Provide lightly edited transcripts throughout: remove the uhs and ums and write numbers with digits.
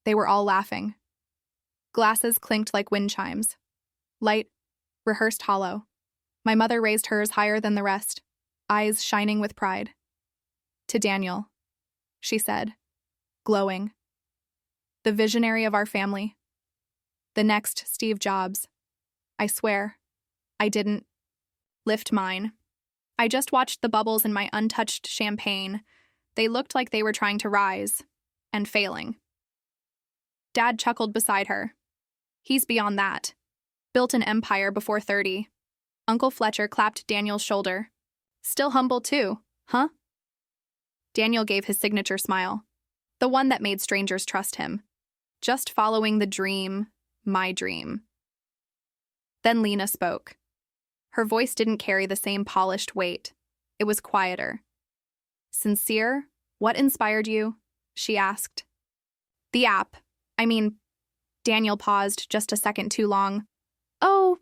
They were all laughing. Glasses clinked like wind chimes. Light, rehearsed hollow. My mother raised hers higher than the rest, eyes shining with pride. To Daniel, she said, glowing. The visionary of our family. The next Steve Jobs. I swear, I didn't lift mine. I just watched the bubbles in my untouched champagne. They looked like they were trying to rise, and failing. Dad chuckled beside her. He's beyond that. Built an empire before 30. Uncle Fletcher clapped Daniel's shoulder. Still humble too, huh? Daniel gave his signature smile, the one that made strangers trust him. Just following the dream, my dream. Then Lena spoke. Her voice didn't carry the same polished weight. It was quieter. Sincere, what inspired you? She asked. The app. Daniel paused just a second too long. Oh,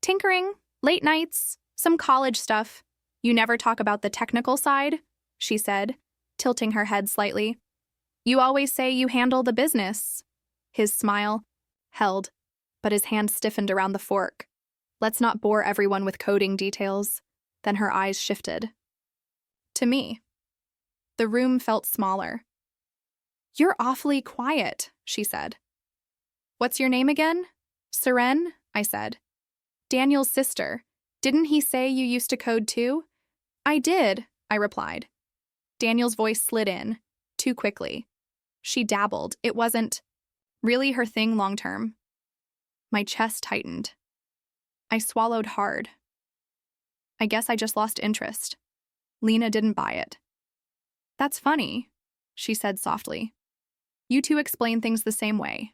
tinkering, late nights, some college stuff. You never talk about the technical side, she said, tilting her head slightly. You always say you handle the business. His smile held, but his hand stiffened around the fork. Let's not bore everyone with coding details. Then her eyes shifted. To me. The room felt smaller. You're awfully quiet, she said. What's your name again? Seren, I said. Daniel's sister. Didn't he say you used to code too? I did, I replied. Daniel's voice slid in, too quickly. She dabbled. It wasn't really her thing long term. My chest tightened. I swallowed hard. I guess I just lost interest. Lena didn't buy it. That's funny, she said softly. You two explain things the same way.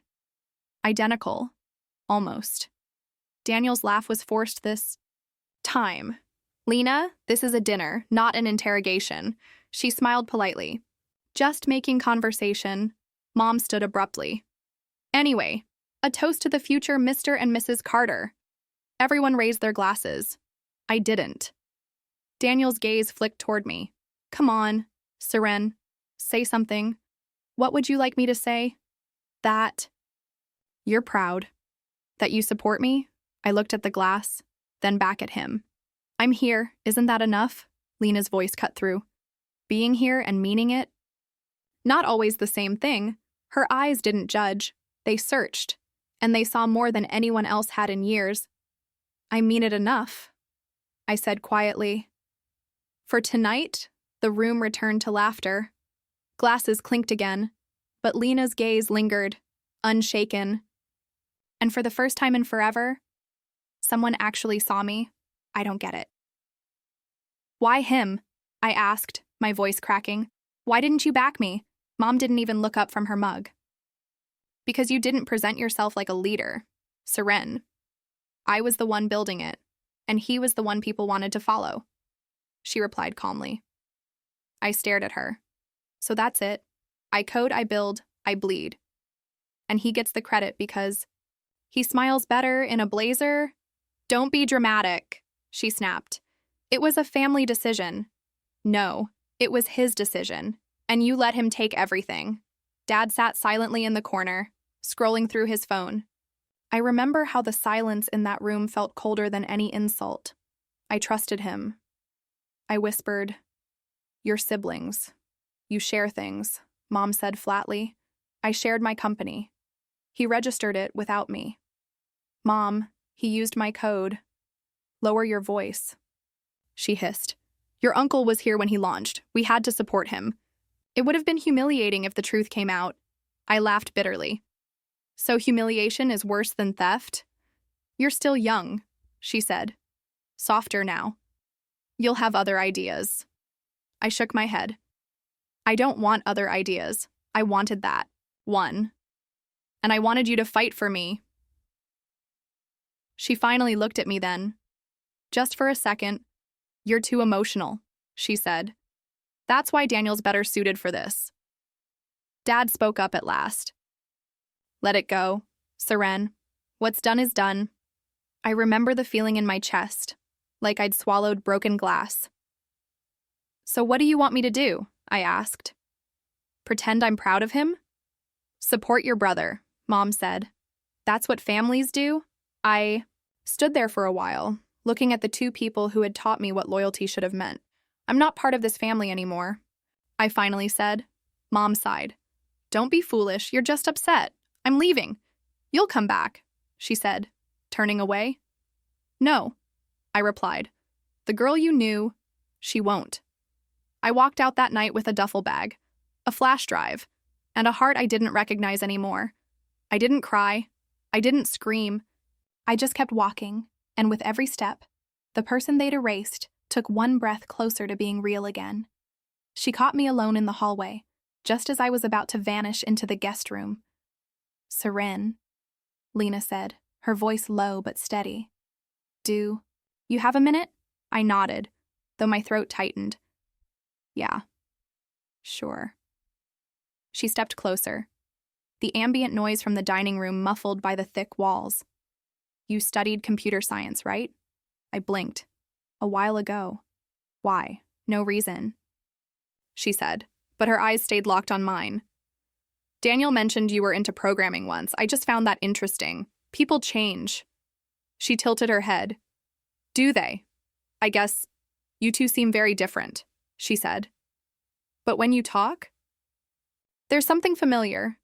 Identical. Almost. Daniel's laugh was forced this time. Lena, this is a dinner, not an interrogation. She smiled politely. Just making conversation. Mom stood abruptly. Anyway, a toast to the future Mr. and Mrs. Carter. Everyone raised their glasses. I didn't. Daniel's gaze flicked toward me. Come on, Seren. Say something. What would you like me to say? That you're proud. That you support me? I looked at the glass, then back at him. I'm here, isn't that enough? Lena's voice cut through. Being here and meaning it? Not always the same thing. Her eyes didn't judge. They searched, and they saw more than anyone else had in years. I mean it enough, I said quietly. For tonight, the room returned to laughter. Glasses clinked again, but Lena's gaze lingered, unshaken. And for the first time in forever, someone actually saw me. I don't get it. Why him? I asked, my voice cracking. Why didn't you back me? Mom didn't even look up from her mug. Because you didn't present yourself like a leader, Seren. I was the one building it, and he was the one people wanted to follow. She replied calmly. I stared at her. So that's it. I code, I build, I bleed. And he gets the credit because he smiles better in a blazer. Don't be dramatic, she snapped. It was a family decision. No, it was his decision, and you let him take everything. Dad sat silently in the corner, scrolling through his phone. I remember how the silence in that room felt colder than any insult. I trusted him. I whispered, "Your siblings. You share things," Mom said flatly. I shared my company. He registered it without me. Mom, he used my code. Lower your voice, she hissed. Your uncle was here when he launched. We had to support him. It would have been humiliating if the truth came out. I laughed bitterly. So humiliation is worse than theft? You're still young, she said. Softer now. You'll have other ideas. I shook my head. I don't want other ideas. I wanted that. One. And I wanted you to fight for me. She finally looked at me then. Just for a second. You're too emotional, she said. That's why Daniel's better suited for this. Dad spoke up at last. Let it go, Seren. What's done is done. I remember the feeling in my chest, like I'd swallowed broken glass. So what do you want me to do? I asked. Pretend I'm proud of him? Support your brother, Mom said. That's what families do? I stood there for a while, looking at the two people who had taught me what loyalty should have meant. I'm not part of this family anymore, I finally said. Mom sighed. Don't be foolish, you're just upset. I'm leaving. You'll come back, she said, turning away. No, I replied. The girl you knew, she won't. I walked out that night with a duffel bag, a flash drive, and a heart I didn't recognize anymore. I didn't cry. I didn't scream. I just kept walking, and with every step, the person they'd erased took one breath closer to being real again. She caught me alone in the hallway, just as I was about to vanish into the guest room. Seren, Lena said, her voice low but steady. Do you have a minute? I nodded, though my throat tightened. Yeah. Sure. She stepped closer, the ambient noise from the dining room muffled by the thick walls. You studied computer science, right? I blinked. A while ago. Why? No reason. She said, but her eyes stayed locked on mine. Daniel mentioned you were into programming once. I just found that interesting. People change. She tilted her head. Do they? I guess you two seem very different, she said. But when you talk? There's something familiar.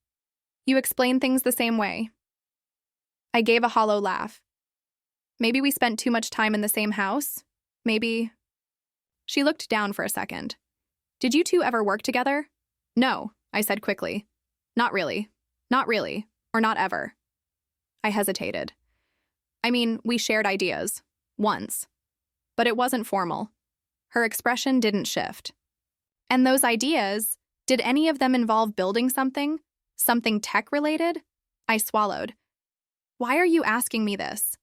You explain things the same way. I gave a hollow laugh. Maybe we spent too much time in the same house? Maybe. She looked down for a second. Did you two ever work together? No, I said quickly. Not really. Not really. Or not ever. I hesitated. I mean, we shared ideas. Once. But it wasn't formal. Her expression didn't shift. And those ideas, did any of them involve building something? Something tech-related? I swallowed. Why are you asking me this?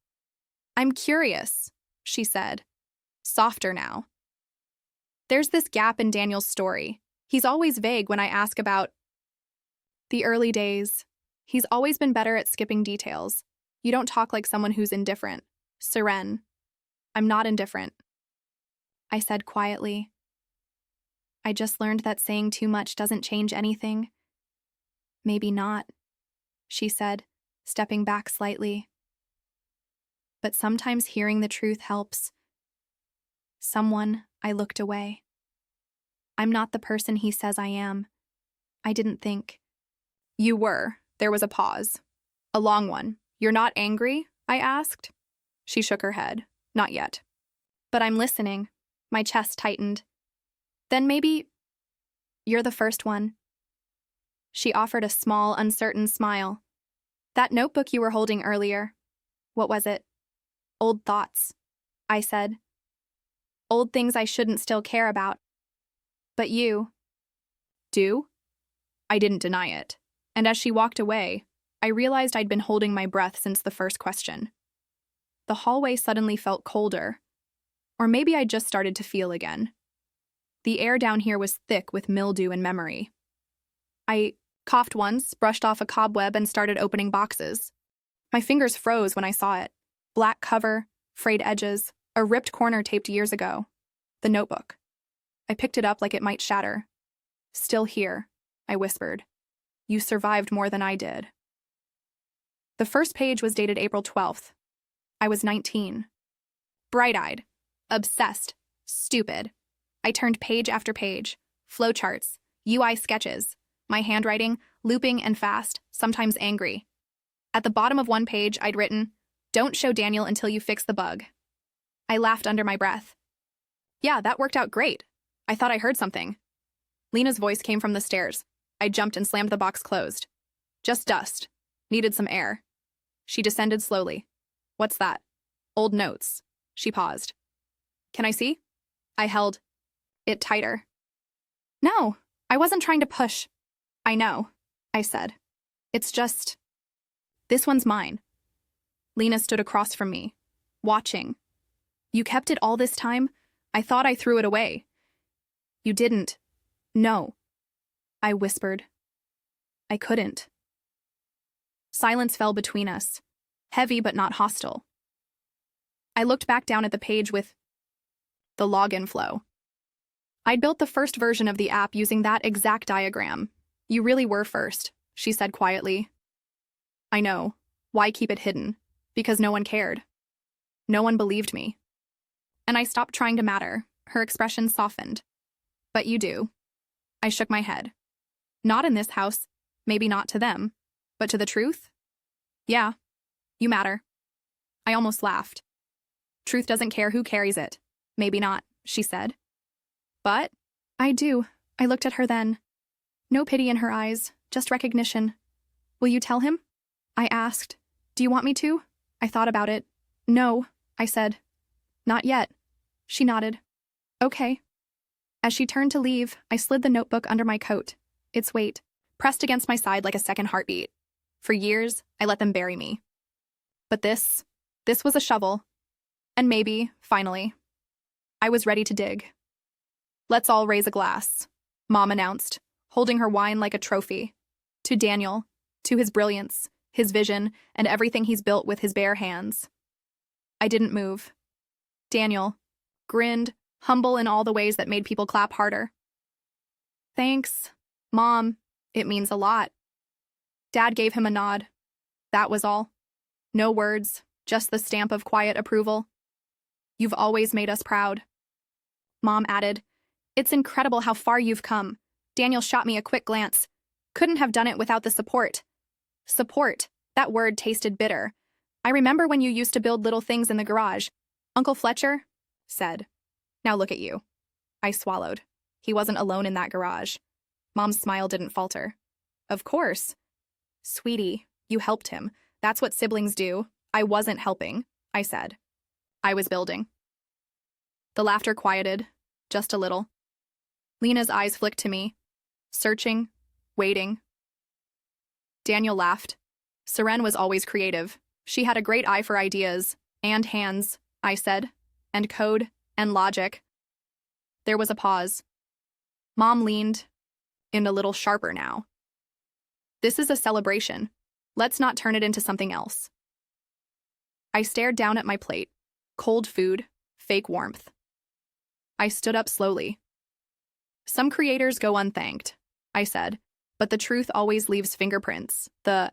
I'm curious, she said, softer now. There's this gap in Daniel's story. He's always vague when I ask about the early days. He's always been better at skipping details. You don't talk like someone who's indifferent. Seren. I'm not indifferent, I said quietly. I just learned that saying too much doesn't change anything. Maybe not, she said, stepping back slightly. But sometimes hearing the truth helps. I looked away. I'm not the person he says I am. I didn't think. You were. There was a pause. A long one. You're not angry? I asked. She shook her head. Not yet. But I'm listening. My chest tightened. Then maybe you're the first one. She offered a small, uncertain smile. That notebook you were holding earlier. What was it? Old thoughts, I said. Old things I shouldn't still care about. But you do? I didn't deny it. And as she walked away, I realized I'd been holding my breath since the first question. The hallway suddenly felt colder. Or maybe I just started to feel again. The air down here was thick with mildew and memory. I coughed once, brushed off a cobweb, and started opening boxes. My fingers froze when I saw it. Black cover, frayed edges, a ripped corner taped years ago. The notebook. I picked it up like it might shatter. Still here, I whispered. You survived more than I did. The first page was dated April 12th. I was 19. Bright-eyed, obsessed, stupid. I turned page after page, flowcharts, UI sketches, my handwriting looping and fast, sometimes angry. At the bottom of one page, I'd written, "Don't show Daniel until you fix the bug." I laughed under my breath. Yeah, that worked out great. I thought I heard something. Lena's voice came from the stairs. I jumped and slammed the box closed. Just dust. Needed some air. She descended slowly. What's that? Old notes. She paused. Can I see? I held it tighter. No, I wasn't trying to push. I know, I said. It's just, this one's mine. Lena stood across from me, watching. You kept it all this time? I thought I threw it away. You didn't. No, I whispered. I couldn't. Silence fell between us, heavy but not hostile. I looked back down at the page with the login flow. I'd built the first version of the app using that exact diagram. You really were first, she said quietly. I know. Why keep it hidden? Because no one cared. No one believed me. And I stopped trying to matter. Her expression softened. But you do. I shook my head. Not in this house. Maybe not to them. But to the truth? Yeah. You matter. I almost laughed. Truth doesn't care who carries it. Maybe not, she said. But I do. I looked at her then. No pity in her eyes, just recognition. Will you tell him? I asked. Do you want me to? I thought about it. No, I said. Not yet. She nodded. Okay. As she turned to leave, I slid the notebook under my coat, its weight, pressed against my side like a second heartbeat. For years, I let them bury me. But this was a shovel. And maybe, finally, I was ready to dig. Let's all raise a glass, Mom announced, holding her wine like a trophy. To Daniel, to his brilliance, his vision, and everything he's built with his bare hands. I didn't move. Daniel grinned, humble in all the ways that made people clap harder. Thanks, Mom. It means a lot. Dad gave him a nod. That was all. No words, just the stamp of quiet approval. You've always made us proud. Mom added, It's incredible how far you've come. Daniel shot me a quick glance. Couldn't have done it without the support. Support. That word tasted bitter. I remember when you used to build little things in the garage. Uncle Fletcher said. Now look at you. I swallowed. He wasn't alone in that garage. Mom's smile didn't falter. Of course. Sweetie, you helped him. That's what siblings do. I wasn't helping, I said. I was building. The laughter quieted, just a little. Lena's eyes flicked to me, searching, waiting. Daniel laughed. Seren was always creative. She had a great eye for ideas, and hands, I said, and code, and logic. There was a pause. Mom leaned in a little sharper now. This is a celebration. Let's not turn it into something else. I stared down at my plate. Cold food, fake warmth. I stood up slowly. Some creators go unthanked, I said, but the truth always leaves fingerprints. The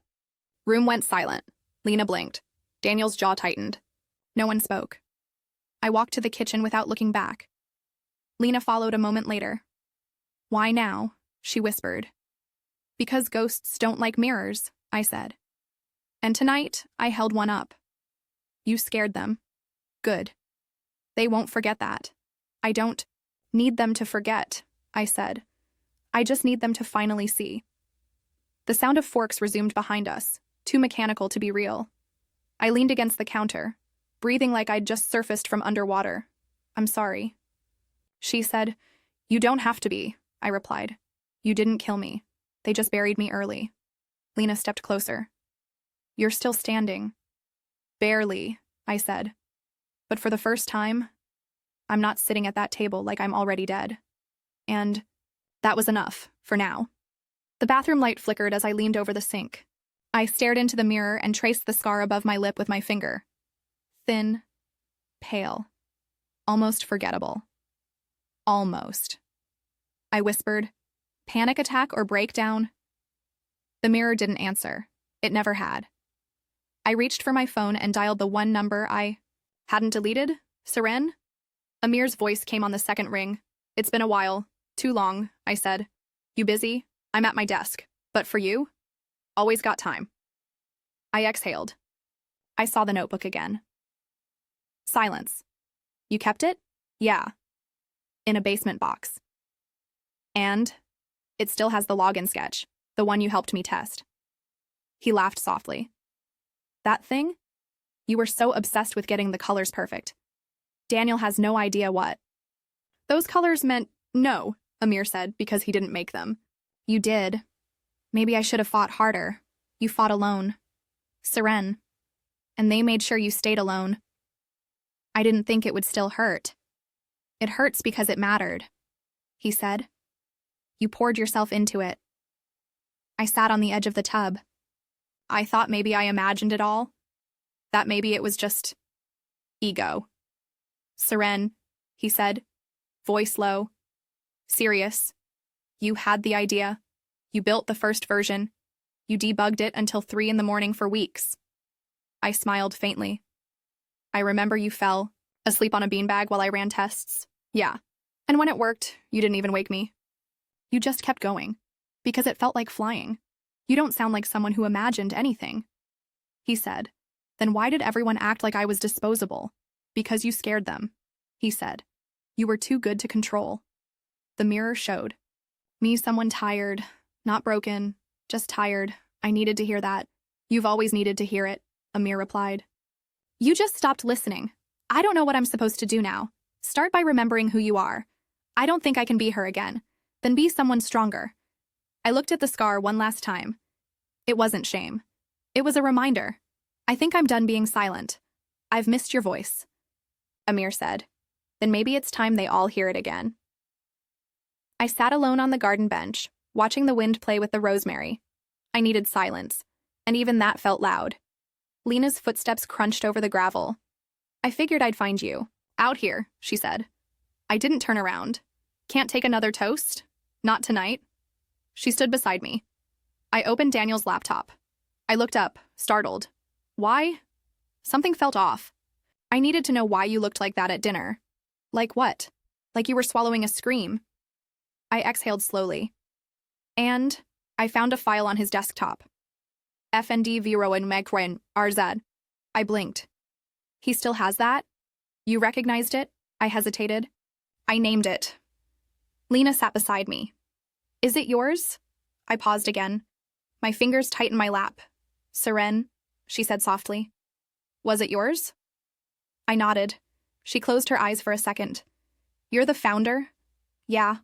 room went silent. Lena blinked. Daniel's jaw tightened. No one spoke. I walked to the kitchen without looking back. Lena followed a moment later. Why now? She whispered. Because ghosts don't like mirrors, I said. And tonight, I held one up. You scared them. Good. They won't forget that. I don't need them to forget, I said. I just need them to finally see. The sound of forks resumed behind us, too mechanical to be real. I leaned against the counter, breathing like I'd just surfaced from underwater. I'm sorry. She said, You don't have to be, I replied. You didn't kill me. They just buried me early. Lena stepped closer. You're still standing. Barely, I said. But for the first time, I'm not sitting at that table like I'm already dead. And that was enough, for now. The bathroom light flickered as I leaned over the sink. I stared into the mirror and traced the scar above my lip with my finger. Thin, pale, almost forgettable. Almost. I whispered, Panic attack or breakdown? The mirror didn't answer. It never had. I reached for my phone and dialed the one number I hadn't deleted. Seren? Amir's voice came on the second ring. It's been a while. Too long, I said. You busy? I'm at my desk. But for you? Always got time. I exhaled. I saw the notebook again. Silence. You kept it? Yeah. In a basement box. And it still has the login sketch, the one you helped me test. He laughed softly. That thing? You were so obsessed with getting the colors perfect. Daniel has no idea what. Those colors meant no, Amir said, because he didn't make them. You did. Maybe I should have fought harder. You fought alone. Seren. And they made sure you stayed alone. I didn't think it would still hurt. It hurts because it mattered, he said. You poured yourself into it. I sat on the edge of the tub. I thought maybe I imagined it all. That maybe it was just ego. Seren, he said, voice low. Serious. You had the idea. You built the first version. You debugged it until 3 in the morning for weeks. I smiled faintly. I remember you fell asleep on a beanbag while I ran tests. Yeah. And when it worked, you didn't even wake me. You just kept going. Because it felt like flying. You don't sound like someone who imagined anything. He said. Then why did everyone act like I was disposable? Because you scared them. He said. You were too good to control. The mirror showed. Me, someone tired. Not broken. Just tired. I needed to hear that. You've always needed to hear it, Amir replied. You just stopped listening. I don't know what I'm supposed to do now. Start by remembering who you are. I don't think I can be her again. Then be someone stronger. I looked at the scar one last time. It wasn't shame. It was a reminder. I think I'm done being silent. I've missed your voice. Amir said. Then maybe it's time they all hear it again. I sat alone on the garden bench, watching the wind play with the rosemary. I needed silence, and even that felt loud. Lena's footsteps crunched over the gravel. I figured I'd find you. Out here, she said. I didn't turn around. Can't take another toast? Not tonight. She stood beside me. I opened Daniel's laptop. I looked up, startled. Why? Something felt off. I needed to know why you looked like that at dinner. Like what? Like you were swallowing a scream. I exhaled slowly. And I found a file on his desktop. FND Vero and Megren RZ. I blinked. He still has that? You recognized it? I hesitated. I named it. Lena sat beside me. Is it yours? I paused again. My fingers tightened my lap. Seren, she said softly. Was it yours? I nodded. She closed her eyes for a second. You're the founder? Yeah,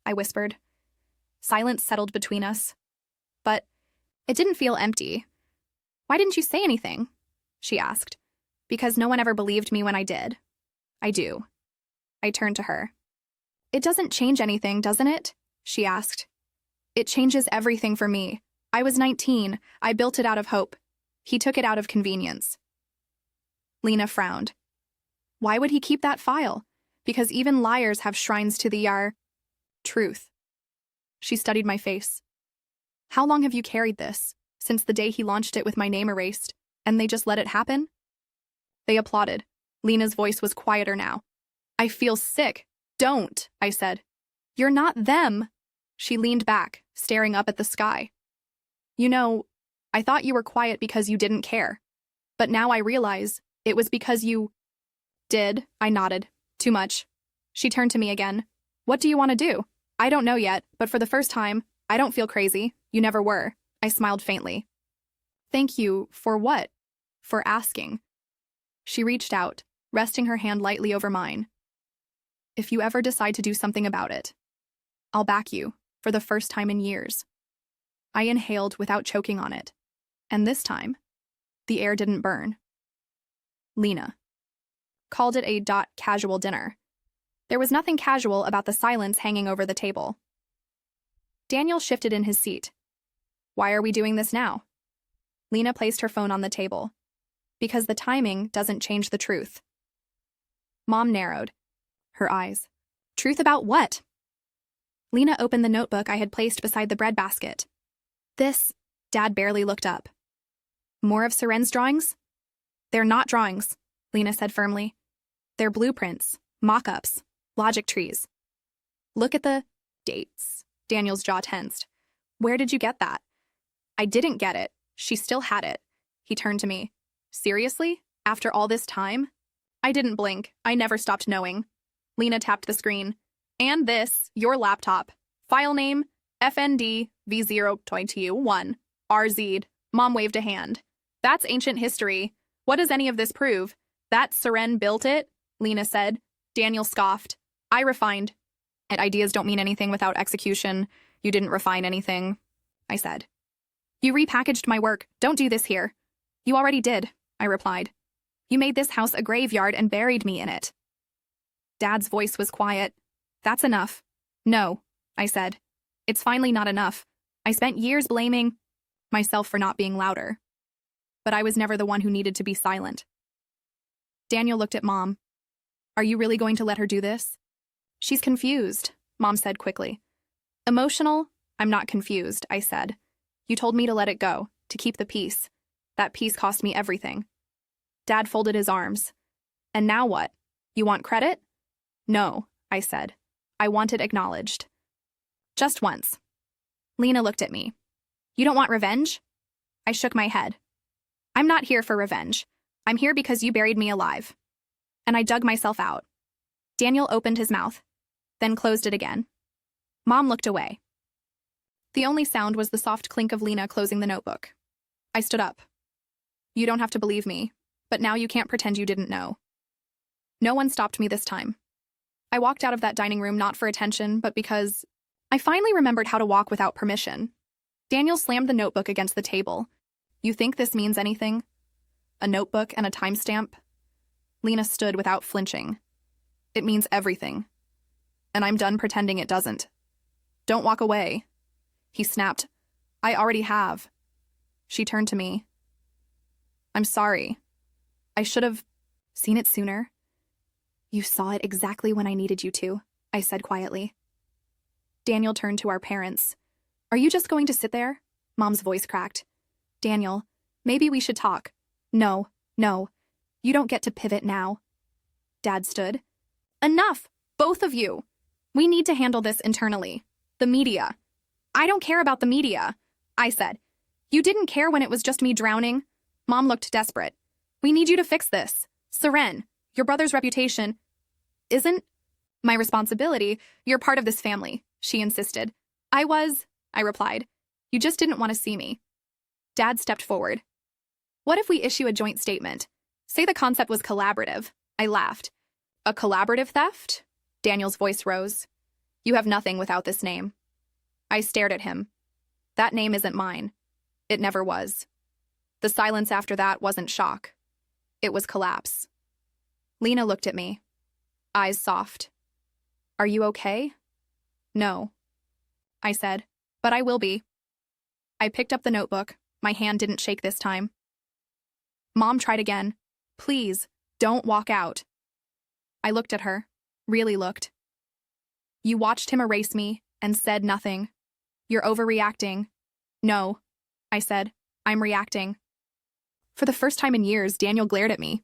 I whispered. Silence settled between us. But it didn't feel empty. Why didn't you say anything? She asked. Because no one ever believed me when I did. I do. I turned to her. It doesn't change anything, doesn't it? She asked. It changes everything for me. I was 19. I built it out of hope. He took it out of convenience. Lena frowned. Why would he keep that file? Because even liars have shrines to the truth. She studied my face. How long have you carried this? Since the day he launched it with my name erased, and they just let it happen? They applauded. Lena's voice was quieter now. I feel sick. Don't, I said. You're not them. She leaned back, staring up at the sky. You know, I thought you were quiet because you didn't care. But now I realize it was because you did. I nodded. Too much. She turned to me again. What do you want to do? I don't know yet, but for the first time, I don't feel crazy. You never were. I smiled faintly. Thank you for what? For asking. She reached out, resting her hand lightly over mine. If you ever decide to do something about it, I'll back you, for the first time in years. I inhaled without choking on it. And this time, the air didn't burn. Lena called it a casual dinner. There was nothing casual about the silence hanging over the table. Daniel shifted in his seat. Why are we doing this now? Lena placed her phone on the table. Because the timing doesn't change the truth. Mom narrowed her eyes. Truth about what? Lena opened the notebook I had placed beside the bread basket. This, Dad barely looked up. More of Seren's drawings? They're not drawings, Lena said firmly. They're blueprints, mock-ups, logic trees. Look at the dates. Daniel's jaw tensed. Where did you get that? I didn't get it. She still had it. He turned to me. Seriously? After all this time? I didn't blink. I never stopped knowing. Lena tapped the screen. And this, your laptop. File name, FND V021 RZ. Mom waved a hand. That's ancient history. What does any of this prove? That Seren built it? Lena said. Daniel scoffed. I refined. And ideas don't mean anything without execution. You didn't refine anything, I said. You repackaged my work. Don't do this here. You already did, I replied. You made this house a graveyard and buried me in it. Dad's voice was quiet. That's enough. No, I said. It's finally not enough. I spent years blaming myself for not being louder. But I was never the one who needed to be silent. Daniel looked at Mom. Are you really going to let her do this? She's confused, Mom said quickly. Emotional? I'm not confused, I said. You told me to let it go, to keep the peace. That peace cost me everything. Dad folded his arms. And now what? You want credit? No, I said. I want it acknowledged. Just once. Lena looked at me. You don't want revenge? I shook my head. I'm not here for revenge. I'm here because you buried me alive. And I dug myself out. Daniel opened his mouth, then closed it again. Mom looked away. The only sound was the soft clink of Lena closing the notebook. I stood up. You don't have to believe me, but now you can't pretend you didn't know. No one stopped me this time. I walked out of that dining room not for attention, but because I finally remembered how to walk without permission. Daniel slammed the notebook against the table. You think this means anything? A notebook and a timestamp? Lena stood without flinching. It means everything. And I'm done pretending it doesn't. Don't walk away. He snapped. I already have. She turned to me. I'm sorry. I should have seen it sooner. You saw it exactly when I needed you to, I said quietly. Daniel turned to our parents. Are you just going to sit there? Mom's voice cracked. Daniel, maybe we should talk. No. You don't get to pivot now. Dad stood. Enough, both of you. We need to handle this internally. The media. I don't care about the media, I said. You didn't care when it was just me drowning. Mom looked desperate. We need you to fix this. Seren, your brother's reputation isn't my responsibility. You're part of this family, she insisted. I replied. You just didn't want to see me. Dad stepped forward. What if we issue a joint statement? Say the concept was collaborative. I laughed. A collaborative theft? Daniel's voice rose. You have nothing without this name. I stared at him. That name isn't mine. It never was. The silence after that wasn't shock. It was collapse. Lena looked at me. Eyes soft. Are you okay? No. I said, but I will be. I picked up the notebook. My hand didn't shake this time. Mom tried again. Please, don't walk out. I looked at her. Really looked. You watched him erase me and said nothing. You're overreacting. No, I said. I'm reacting. For the first time in years, Daniel glared at me.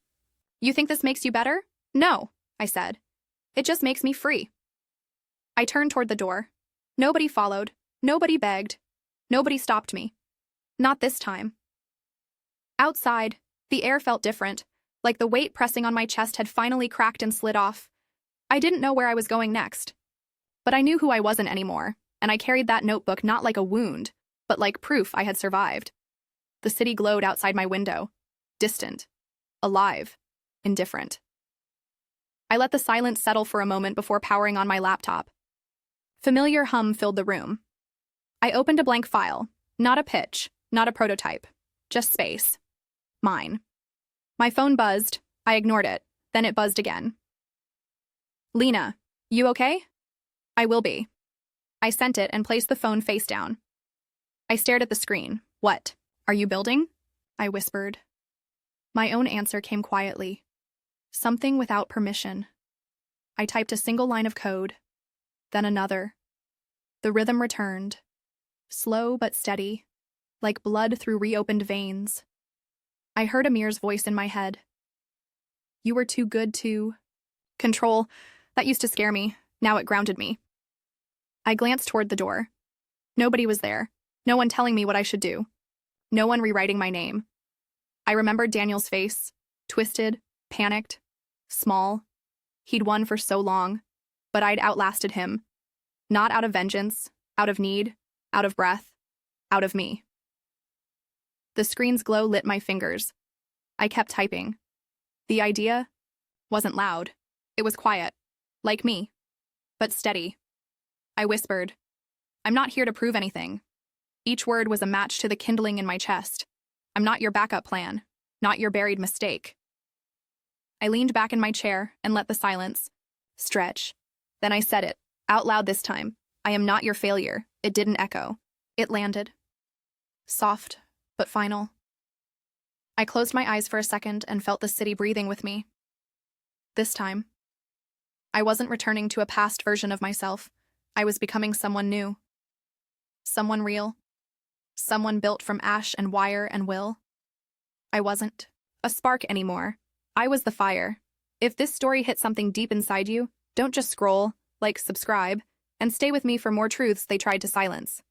You think this makes you better? No, I said. It just makes me free. I turned toward the door. Nobody followed. Nobody begged. Nobody stopped me. Not this time. Outside, the air felt different, like the weight pressing on my chest had finally cracked and slid off. I didn't know where I was going next. But I knew who I wasn't anymore, and I carried that notebook not like a wound, but like proof I had survived. The city glowed outside my window, distant, alive, indifferent. I let the silence settle for a moment before powering on my laptop. Familiar hum filled the room. I opened a blank file, not a pitch, not a prototype, just space. Mine. My phone buzzed. I ignored it. Then it buzzed again. Lena, you okay? I will be. I sent it and placed the phone face down. I stared at the screen. What? Are you building? I whispered. My own answer came quietly. Something without permission. I typed a single line of code, then another. The rhythm returned, slow but steady, like blood through reopened veins. I heard Amir's voice in my head. You were too good to control. That used to scare me. Now it grounded me. I glanced toward the door. Nobody was there. No one telling me what I should do. No one rewriting my name. I remembered Daniel's face, twisted, panicked, small. He'd won for so long, but I'd outlasted him. Not out of vengeance, out of need, out of breath, out of me. The screen's glow lit my fingers. I kept typing. The idea wasn't loud. It was quiet, like me, but steady. I whispered, I'm not here to prove anything. Each word was a match to the kindling in my chest. I'm not your backup plan, not your buried mistake. I leaned back in my chair and let the silence stretch. Then I said it, out loud this time. I am not your failure. It didn't echo. It landed. Soft, but final. I closed my eyes for a second and felt the city breathing with me. This time, I wasn't returning to a past version of myself. I was becoming someone new. Someone real. Someone built from ash and wire and will. I wasn't a spark anymore. I was the fire. If this story hit something deep inside you, don't just scroll, like, subscribe, and stay with me for more truths they tried to silence.